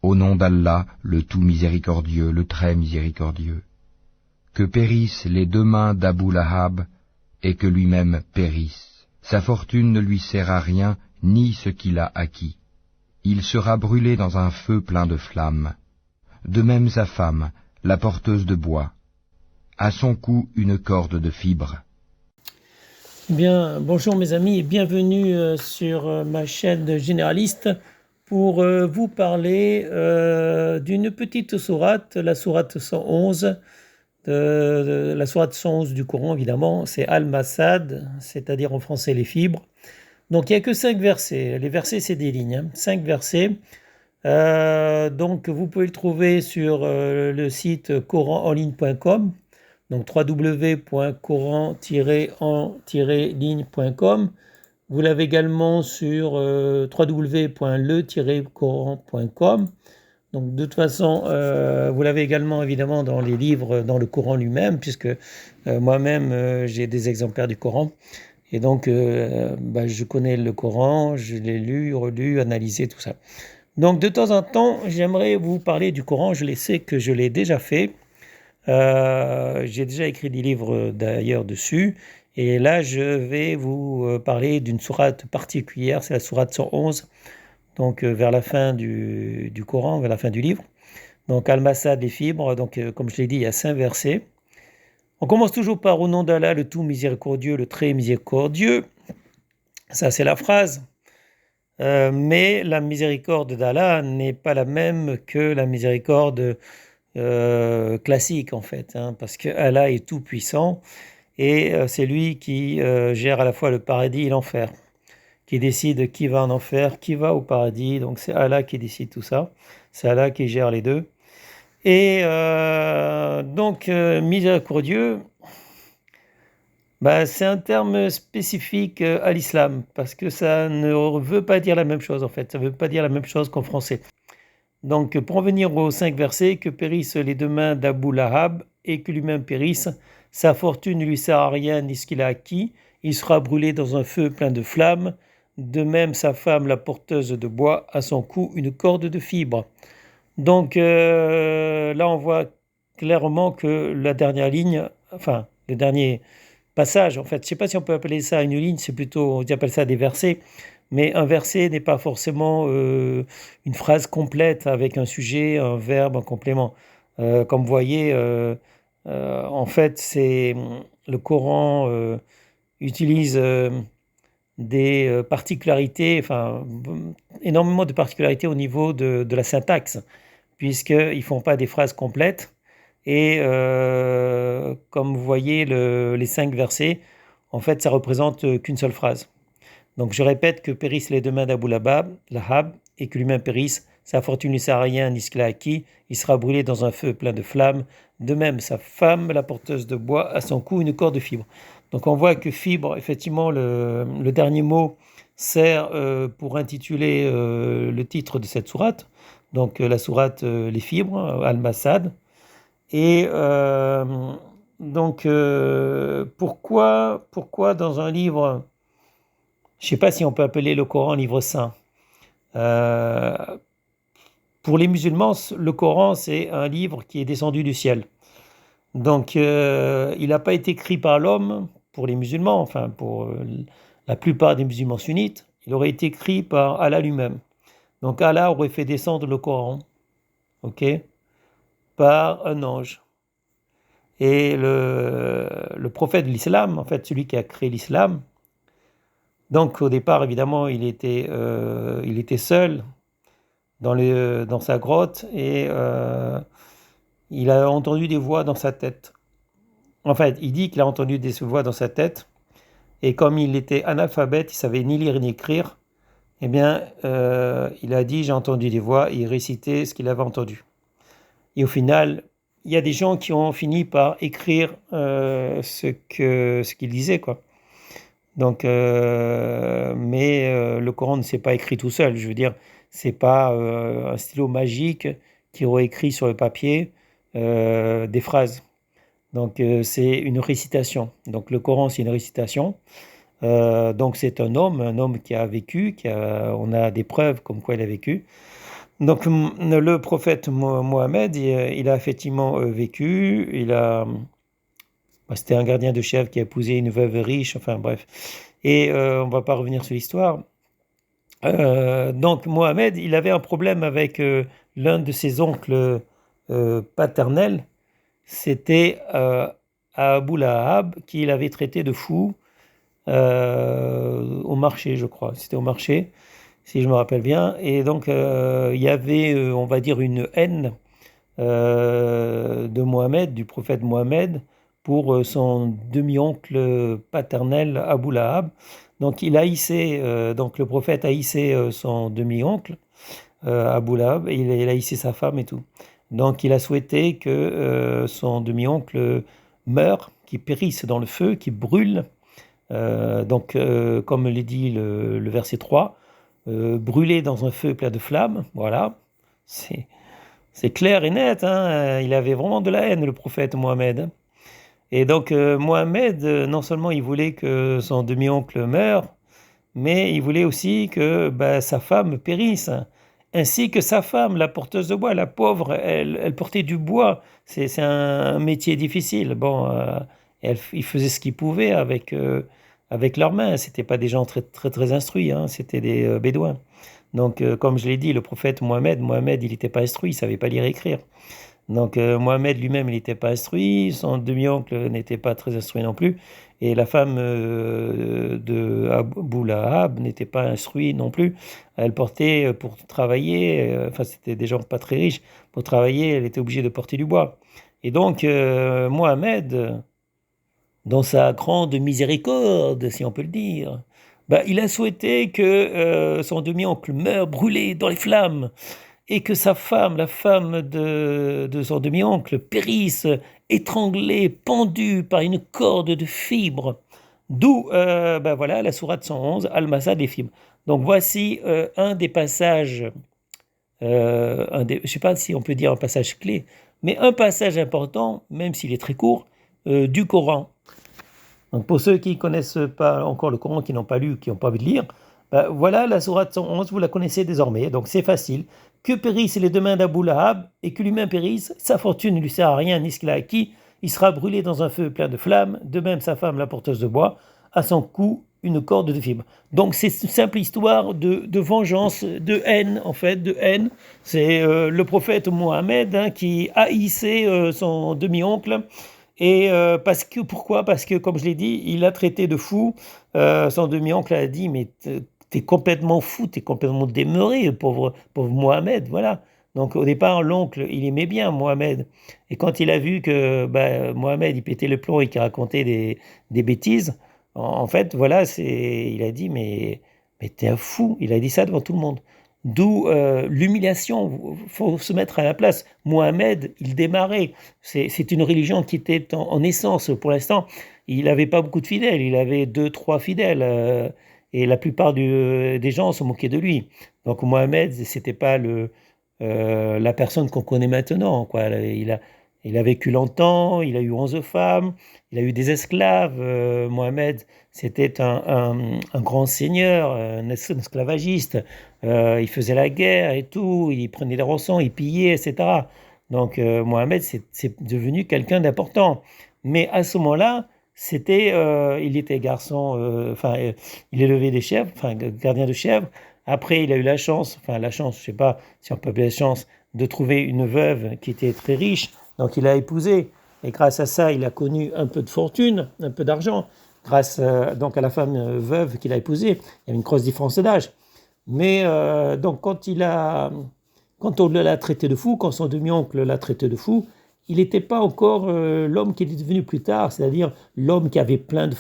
Au nom d'Allah, le tout miséricordieux, le très miséricordieux. Que périssent les deux mains d'Abu Lahab, et que lui-même périsse. Sa fortune ne lui sert à rien, ni ce qu'il a acquis. Il sera brûlé dans un feu plein de flammes. De même sa femme, la porteuse de bois. À son cou une corde de fibres. Bien, bonjour mes amis et bienvenue sur ma chaîne généraliste pour vous parler d'une petite sourate, la sourate 111, la sourate 111 du Coran évidemment, c'est Al-Masad, c'est-à-dire en français les fibres. Donc il n'y a que 5 versets, les versets c'est des lignes, 5 versets. Donc vous pouvez le trouver sur le site coranenligne.com. Donc www.coran-en-ligne.com. Vous l'avez également sur www.le-coran.com. Donc de toute façon, vous l'avez également évidemment dans les livres, dans le Coran lui-même, puisque moi-même j'ai des exemplaires du Coran. Et donc je connais le Coran, je l'ai lu, relu, analysé, tout ça. Donc de temps en temps, j'aimerais vous parler du Coran. Je sais que je l'ai déjà fait. J'ai déjà écrit des livres d'ailleurs dessus. Et là, je vais vous parler d'une sourate particulière, c'est la sourate 111, donc vers la fin du Coran, vers la fin du livre. Donc Al-Masad, les fibres, donc comme je l'ai dit, il y a 5 versets. On commence toujours par au nom d'Allah, le tout miséricordieux, le très miséricordieux. Ça, c'est la phrase. Mais la miséricorde d'Allah n'est pas la même que la miséricorde classique en fait, parce que Allah est tout puissant et c'est lui qui gère à la fois le paradis et l'enfer, qui décide qui va en enfer, qui va au paradis. Donc c'est Allah qui décide tout ça, c'est Allah qui gère les deux. Et miséricordieux, c'est un terme spécifique à l'islam parce que ça ne veut pas dire la même chose en fait, ça ne veut pas dire la même chose qu'en français. Donc, pour en venir aux 5 versets, que périssent les deux mains d'Abu Lahab et que lui-même périsse, sa fortune ne lui sert à rien ni ce qu'il a acquis, il sera brûlé dans un feu plein de flammes, de même sa femme la porteuse de bois, à son cou une corde de fibres. Donc là on voit clairement que la dernière ligne, enfin le dernier passage, en fait, je ne sais pas si on peut appeler ça une ligne, c'est plutôt, on appelle ça des versets, mais un verset n'est pas forcément une phrase complète avec un sujet, un verbe, un complément. Comme vous voyez, en fait, le Coran utilise des particularités, enfin, énormément de particularités au niveau de la syntaxe, puisqu'ils ne font pas des phrases complètes. Et comme vous voyez, les 5 versets, en fait, ça représente qu'une seule phrase. Donc je répète que périssent les deux mains d'Abu Lahab, et que lui-même périsse, sa fortune ne sert à rien ni ce qu'il a acquis, il sera brûlé dans un feu plein de flammes. De même, sa femme, la porteuse de bois, à son cou une corde de fibre. Donc on voit que fibre, effectivement, le dernier mot sert pour intituler le titre de cette sourate. Donc la sourate Les fibres, Al-Masad. Et pourquoi dans un livre, je ne sais pas si on peut appeler le Coran livre saint. Pour les musulmans, le Coran, c'est un livre qui est descendu du ciel. Donc, il n'a pas été écrit par l'homme, pour les musulmans, enfin pour la plupart des musulmans sunnites, il aurait été écrit par Allah lui-même. Donc, Allah aurait fait descendre le Coran, ok, par un ange. Et le prophète de l'islam, en fait, celui qui a créé l'islam, donc au départ, évidemment, il était seul dans sa grotte et il a entendu des voix dans sa tête. En fait, il dit qu'il a entendu des voix dans sa tête et comme il était analphabète, il savait ni lire ni écrire, eh bien, il a dit « j'ai entendu des voix » et il récitait ce qu'il avait entendu. Et au final, il y a des gens qui ont fini par écrire ce qu'il disait, quoi. Donc, le Coran ne s'est pas écrit tout seul. Je veux dire, c'est pas un stylo magique qui aurait écrit sur le papier des phrases. Donc, c'est une récitation. Donc, le Coran, c'est une récitation. Donc, c'est un homme qui a vécu, on a des preuves comme quoi il a vécu. Donc le prophète Mohammed, il a effectivement vécu, c'était un gardien de chèvre qui a épousé une veuve riche, enfin bref. Et on ne va pas revenir sur l'histoire. Donc Mohammed, il avait un problème avec l'un de ses oncles paternels. C'était Abu Lahab, qu'il avait traité de fou au marché, je crois. C'était au marché, si je me rappelle bien. Et donc il y avait, on va dire, une haine de Mohammed, du prophète Mohammed, pour son demi-oncle paternel Abu Lahab. Donc donc le prophète haïssait son demi-oncle Abu Lahab, et il haïssait sa femme et tout. Donc il a souhaité que son demi-oncle meure, qu'il périsse dans le feu, qu'il brûle. Comme le dit le verset 3, brûler dans un feu plein de flammes, voilà, c'est clair et net, hein. Il avait vraiment de la haine, le prophète Mohammed. Et donc Mohammed, non seulement il voulait que son demi-oncle meure, mais il voulait aussi que sa femme périsse, hein, ainsi que sa femme, la porteuse de bois, la pauvre, elle portait du bois. C'est un métier difficile. Bon, ils faisaient ce qu'ils pouvaient avec leurs mains. C'était pas des gens très, très, très instruits, hein, c'était des bédouins. Donc, comme je l'ai dit, le prophète Mohammed, il n'était pas instruit, il savait pas lire et écrire. Donc Mohammed lui-même, il n'était pas instruit, son demi-oncle n'était pas très instruit non plus, et la femme de Abu Lahab n'était pas instruite non plus. Elle portait pour travailler, enfin c'était des gens pas très riches, pour travailler, elle était obligée de porter du bois. Et donc Mohammed, dans sa grande miséricorde, si on peut le dire, il a souhaité que son demi-oncle meure brûlé dans les flammes, et que sa femme, la femme de son demi-oncle, périsse, étranglée, pendue par une corde de fibres. D'où voilà, la sourate 111, Al-Masa des fibres. Donc voici un des passages, je ne sais pas si on peut dire un passage clé, mais un passage important, même s'il est très court, du Coran. Donc pour ceux qui ne connaissent pas encore le Coran, qui n'ont pas lu, qui n'ont pas envie de lire, voilà la sourate 111, vous la connaissez désormais, donc c'est facile. Que périssent les deux mains d'Abu Lahab, et que lui-même périsse, sa fortune ne lui sert à rien, ni ce qu'il a acquis, il sera brûlé dans un feu plein de flammes, de même sa femme, la porteuse de bois, à son cou une corde de fibres. Donc c'est une simple histoire de vengeance, de haine, en fait, de haine. C'est le prophète Mohammed, hein, qui haïssait son demi-oncle. Et pourquoi? Parce que, comme je l'ai dit, il a traité de fou. Son demi-oncle a dit, mais t'es complètement fou, t'es complètement démeuré, pauvre Mohamed, voilà. Donc au départ, l'oncle, il aimait bien Mohamed. Et quand il a vu que Mohamed, il pétait le plomb et qu'il racontait des bêtises, en fait, voilà, il a dit, mais t'es un fou. Il a dit ça devant tout le monde. D'où l'humiliation, il faut se mettre à la place. Mohamed, il démarrait. C'est une religion qui était en naissance pour l'instant. Il n'avait pas beaucoup de fidèles, il avait 2, 3 fidèles. Et la plupart des gens se moquaient de lui. Donc Mohamed, c'était pas la personne qu'on connaît maintenant, quoi. Il a vécu longtemps, il a eu 11 femmes, il a eu des esclaves. Mohamed, c'était un grand seigneur, un esclavagiste. Il faisait la guerre et tout, il prenait des rançons, il pillait, etc. Donc Mohamed, c'est devenu quelqu'un d'important. Mais à ce moment-là, il était garçon, il élevait des chèvres, enfin gardien de chèvres. Après, il a eu la chance, je sais pas si on peut appeler la chance, de trouver une veuve qui était très riche. Donc il a épousé, et grâce à ça, il a connu un peu de fortune, un peu d'argent. Grâce donc à la femme veuve qu'il a épousée, il y a une grosse différence d'âge. Mais donc quand on l'a traité de fou, quand son demi-oncle l'a traité de fou, il n'était pas encore l'homme qui est devenu plus tard, c'est-à-dire l'homme qui avait plein de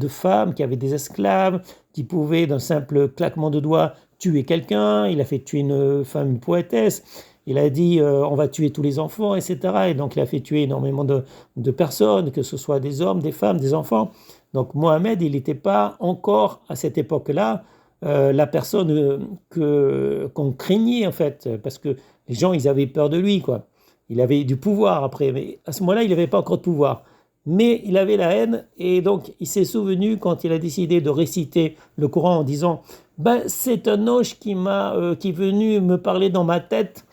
femmes, qui avait des esclaves, qui pouvait d'un simple claquement de doigts tuer quelqu'un. Il a fait tuer une femme, une poétesse. Il a dit on va tuer tous les enfants, etc. Et donc il a fait tuer énormément de personnes, que ce soit des hommes, des femmes, des enfants. Donc Mohamed, il n'était pas encore à cette époque-là la personne qu'on craignait en fait, parce que les gens ils avaient peur de lui, quoi. Il avait du pouvoir après, mais à ce moment-là il n'avait pas encore de pouvoir. mais il avait la haine et donc il s'est souvenu quand il a décidé de réciter le Coran en disant ben, c'est un ange qui est venu me parler dans ma tête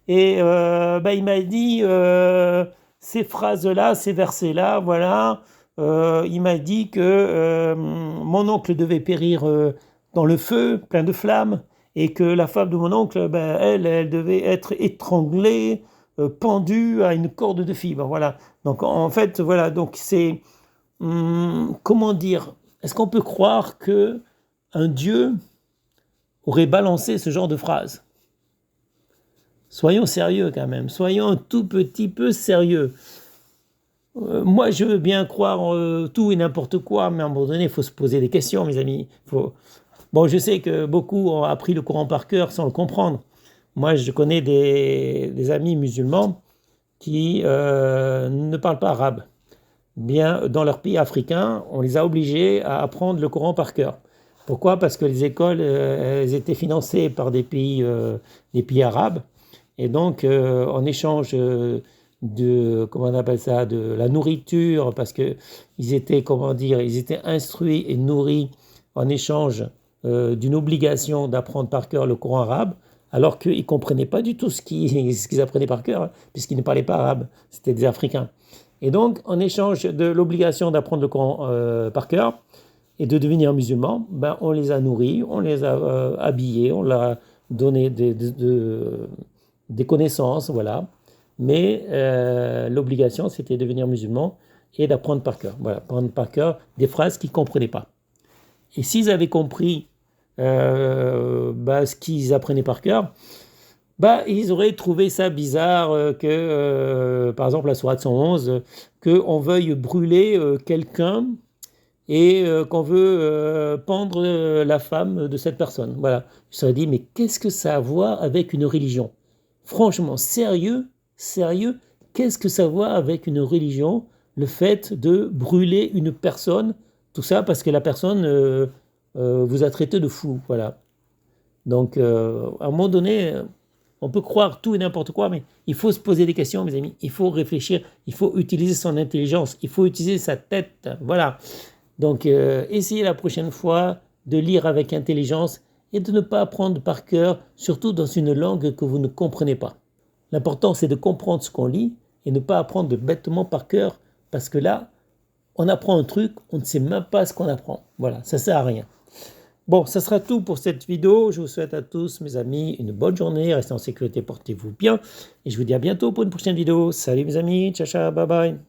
et ben, il m'a dit ces phrases-là, ces versets-là, voilà. Il m'a dit que mon oncle devait périr dans le feu, plein de flammes, et que la femme de mon oncle, ben, elle devait être étranglée, pendue à une corde de fibre. Voilà. Donc en fait, voilà. Donc c'est comment dire? Est-ce qu'on peut croire que un Dieu aurait balancé ce genre de phrase? Soyons sérieux quand même. Soyons un tout petit peu sérieux. Moi, je veux bien croire tout et n'importe quoi, mais à un moment donné, il faut se poser des questions, mes amis. Bon, je sais que beaucoup ont appris le Coran par cœur sans le comprendre. Moi, je connais des amis musulmans qui ne parlent pas arabe. Bien, dans leur pays africain, on les a obligés à apprendre le Coran par cœur. Pourquoi? Parce que les écoles, elles étaient financées par des pays arabes. Et donc, en échange comment on appelle ça, de la nourriture, parce que ils étaient, comment dire, ils étaient instruits et nourris en échange d'une obligation d'apprendre par cœur le Coran arabe, alors qu'ils ne comprenaient pas du tout ce qu'ils apprenaient par cœur, hein, puisqu'ils ne parlaient pas arabe, c'était des Africains. Et donc, en échange de l'obligation d'apprendre le Coran par cœur et de devenir musulmans, ben, on les a nourris, on les a habillés, on leur a donné des connaissances, voilà. Mais l'obligation, c'était de devenir musulman et d'apprendre par cœur. Voilà, apprendre par cœur des phrases qu'ils ne comprenaient pas. Et s'ils avaient compris ce qu'ils apprenaient par cœur, ils auraient trouvé ça bizarre que, par exemple, la sourate 111, qu'on veuille brûler quelqu'un et qu'on veut pendre la femme de cette personne. Voilà. Ils se seraient dit, mais qu'est-ce que ça a à voir avec une religion? Franchement, sérieux, qu'est-ce que ça a à voir avec une religion, le fait de brûler une personne, tout ça parce que la personne vous a traité de fou, voilà. Donc, à un moment donné, on peut croire tout et n'importe quoi, mais il faut se poser des questions, mes amis. Il faut réfléchir, il faut utiliser son intelligence, il faut utiliser sa tête, voilà. Donc, essayez la prochaine fois de lire avec intelligence et de ne pas apprendre par cœur, surtout dans une langue que vous ne comprenez pas. L'important, c'est de comprendre ce qu'on lit et ne pas apprendre bêtement par cœur, parce que là, on apprend un truc, on ne sait même pas ce qu'on apprend. Voilà, ça ne sert à rien. Bon, ça sera tout pour cette vidéo. Je vous souhaite à tous, mes amis, une bonne journée. Restez en sécurité, portez-vous bien. Et je vous dis à bientôt pour une prochaine vidéo. Salut mes amis, ciao, ciao, bye bye.